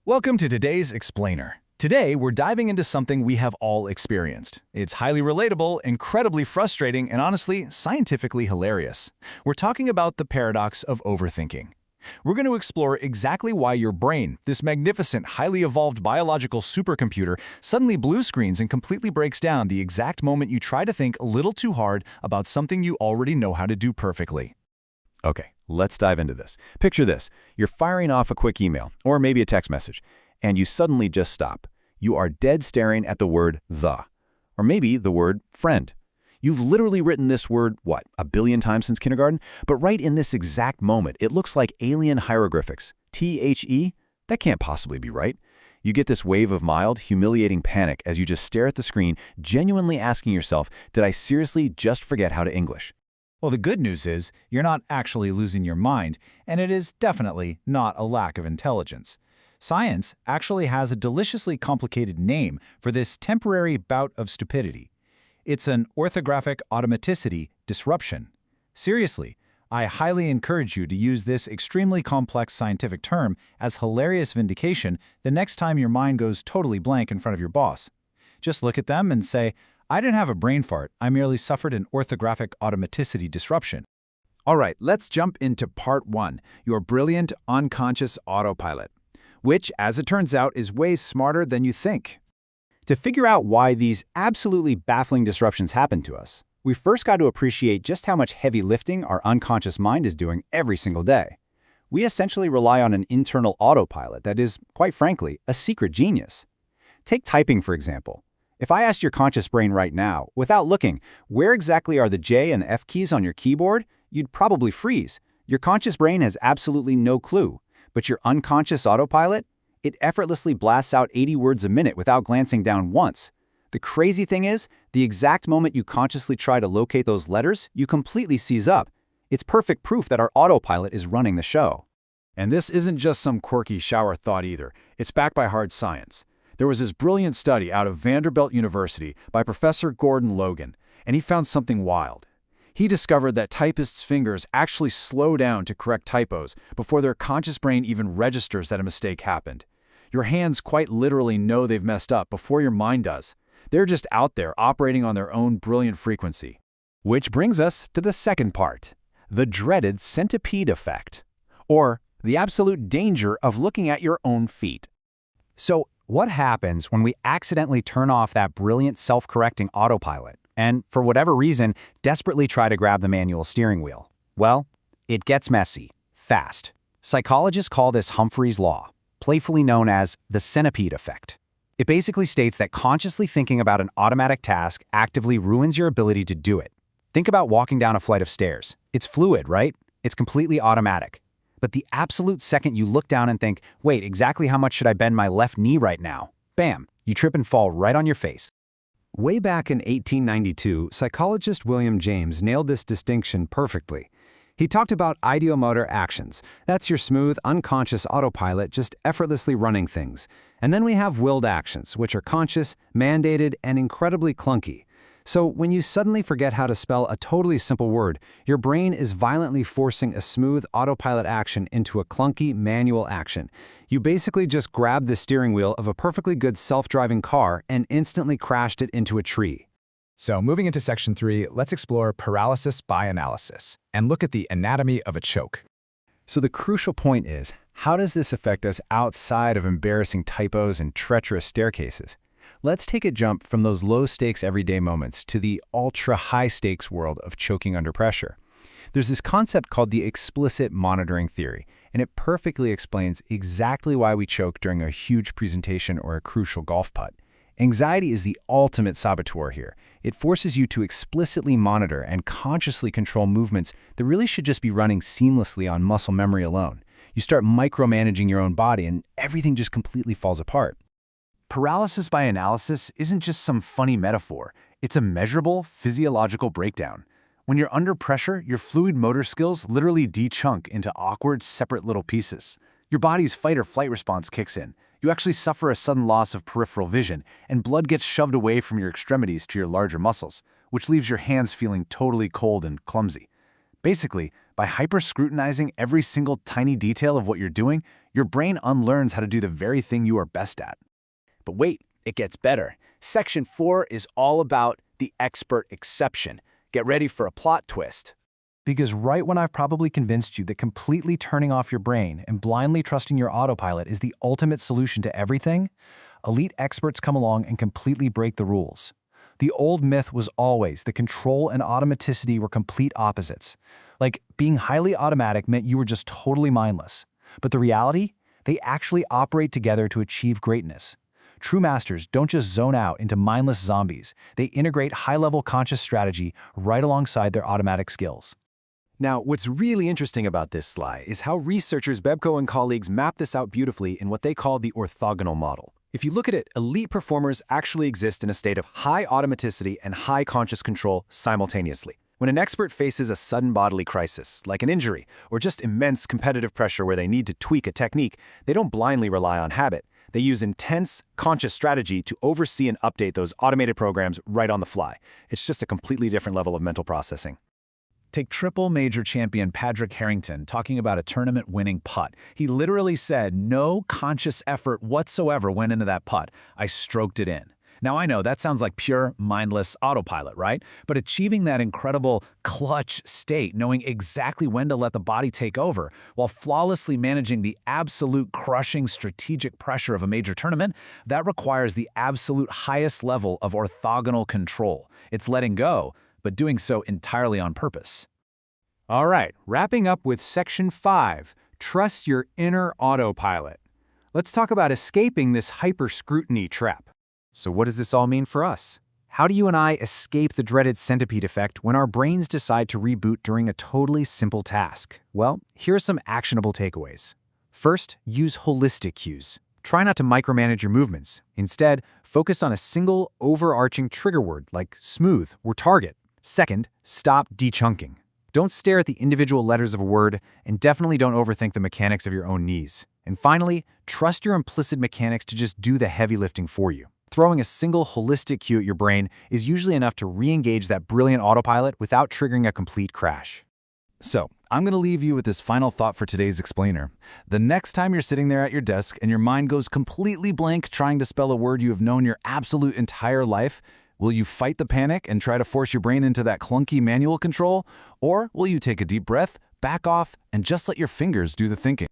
Welcome to today's Explainer. Today, we're diving into something we have all experienced. It's highly relatable, incredibly frustrating, and honestly, scientifically hilarious. We're talking about the paradox of overthinking. We're going to explore exactly why your brain, this magnificent, highly evolved biological supercomputer, suddenly blue screens and completely breaks down the exact moment you try to think a little too hard about something you already know how to do perfectly. Okay, let's dive into this. Picture this. You're firing off a quick email, or maybe a text message, and you suddenly just stop. You are dead staring at the word the, or maybe the word friend. You've literally written this word, what, a billion times since kindergarten? But right in this exact moment, it looks like alien hieroglyphics. T-H-E? That can't possibly be right. You get this wave of mild, humiliating panic as you just stare at the screen, genuinely asking yourself, did I seriously just forget how to English? Well, the good news is you're not actually losing your mind, and it is definitely not a lack of intelligence. Science actually has a deliciously complicated name for this temporary bout of stupidity. It's an orthographic automaticity disruption. Seriously, I highly encourage you to use this extremely complex scientific term as hilarious vindication the next time your mind goes totally blank in front of your boss. Just look at them and say, I didn't have a brain fart, I merely suffered an orthographic automaticity disruption. All right, let's jump into part one, your brilliant unconscious autopilot, which, as it turns out, is way smarter than you think. To figure out why these absolutely baffling disruptions happen to us, we first got to appreciate just how much heavy lifting our unconscious mind is doing every single day. We essentially rely on an internal autopilot that is, quite frankly, a secret genius. Take typing, for example. If I asked your conscious brain right now, without looking, where exactly are the J and F keys on your keyboard, you'd probably freeze. Your conscious brain has absolutely no clue. But your unconscious autopilot? It effortlessly blasts out 80 words a minute without glancing down once. The crazy thing is, the exact moment you consciously try to locate those letters, you completely seize up. It's perfect proof that our autopilot is running the show. And this isn't just some quirky shower thought either. It's backed by hard science. There was this brilliant study out of Vanderbilt University by Professor Gordon Logan, and he found something wild. He discovered that typists' fingers actually slow down to correct typos before their conscious brain even registers that a mistake happened. Your hands quite literally know they've messed up before your mind does. They're just out there operating on their own brilliant frequency. Which brings us to the second part, the dreaded centipede effect, or the absolute danger of looking at your own feet. So, what happens when we accidentally turn off that brilliant self-correcting autopilot and, for whatever reason, desperately try to grab the manual steering wheel? Well, it gets messy, fast. Psychologists call this Humphrey's Law, playfully known as the centipede effect. It basically states that consciously thinking about an automatic task actively ruins your ability to do it. Think about walking down a flight of stairs. It's fluid, right? It's completely automatic. But the absolute second you look down and think, wait, exactly how much should I bend my left knee right now? Bam, you trip and fall right on your face. Way back in 1892, psychologist William James nailed this distinction perfectly. He talked about ideomotor actions. That's your smooth, unconscious autopilot just effortlessly running things. And then we have willed actions, which are conscious, mandated, and incredibly clunky. So when you suddenly forget how to spell a totally simple word, your brain is violently forcing a smooth autopilot action into a clunky manual action. You basically just grabbed the steering wheel of a perfectly good self-driving car and instantly crashed it into a tree. So moving into section 3, let's explore paralysis by analysis and look at the anatomy of a choke. So the crucial point is, how does this affect us outside of embarrassing typos and treacherous staircases? Let's take a jump from those low-stakes everyday moments to the ultra-high-stakes world of choking under pressure. There's this concept called the explicit monitoring theory, and it perfectly explains exactly why we choke during a huge presentation or a crucial golf putt. Anxiety is the ultimate saboteur here. It forces you to explicitly monitor and consciously control movements that really should just be running seamlessly on muscle memory alone. You start micromanaging your own body, and everything just completely falls apart. Paralysis by analysis isn't just some funny metaphor. It's a measurable physiological breakdown. When you're under pressure, your fluid motor skills literally de-chunk into awkward, separate little pieces. Your body's fight or flight response kicks in. You actually suffer a sudden loss of peripheral vision, and blood gets shoved away from your extremities to your larger muscles, which leaves your hands feeling totally cold and clumsy. Basically, by hyper-scrutinizing every single tiny detail of what you're doing, Your brain unlearns how to do the very thing you are best at. But wait, it gets better. Section 4 is all about the expert exception. Get ready for a plot twist. Because right when I've probably convinced you that completely turning off your brain and blindly trusting your autopilot is the ultimate solution to everything, elite experts come along and completely break the rules. The old myth was always that control and automaticity were complete opposites. Like, being highly automatic meant you were just totally mindless. But the reality? They actually operate together to achieve greatness. True masters don't just zone out into mindless zombies. They integrate high-level conscious strategy right alongside their automatic skills. Now, what's really interesting about this slide is how researchers Bebko and colleagues map this out beautifully in what they call the orthogonal model. If you look at it, elite performers actually exist in a state of high automaticity and high conscious control simultaneously. When an expert faces a sudden bodily crisis, like an injury, or just immense competitive pressure where they need to tweak a technique, they don't blindly rely on habit. They use intense, conscious strategy to oversee and update those automated programs right on the fly. It's just a completely different level of mental processing. Take triple major champion Padraig Harrington talking about a tournament-winning putt. He literally said no conscious effort whatsoever went into that putt. I stroked it in. Now, I know that sounds like pure, mindless autopilot, right? But achieving that incredible clutch state, knowing exactly when to let the body take over, while flawlessly managing the absolute crushing strategic pressure of a major tournament, that requires the absolute highest level of orthogonal control. It's letting go, but doing so entirely on purpose. All right, wrapping up with Section 5, trust your inner autopilot. Let's talk about escaping this hyper-scrutiny trap. So what does this all mean for us? How do you and I escape the dreaded centipede effect when our brains decide to reboot during a totally simple task? Well, here are some actionable takeaways. First, use holistic cues. Try not to micromanage your movements. Instead, focus on a single, overarching trigger word like smooth or target. Second, stop dechunking. Don't stare at the individual letters of a word, and definitely don't overthink the mechanics of your own knees. And finally, trust your implicit mechanics to just do the heavy lifting for you. Throwing a single holistic cue at your brain is usually enough to re-engage that brilliant autopilot without triggering a complete crash. So, I'm going to leave you with this final thought for today's explainer. The next time you're sitting there at your desk and your mind goes completely blank trying to spell a word you have known your absolute entire life, will you fight the panic and try to force your brain into that clunky manual control? Or will you take a deep breath, back off, and just let your fingers do the thinking?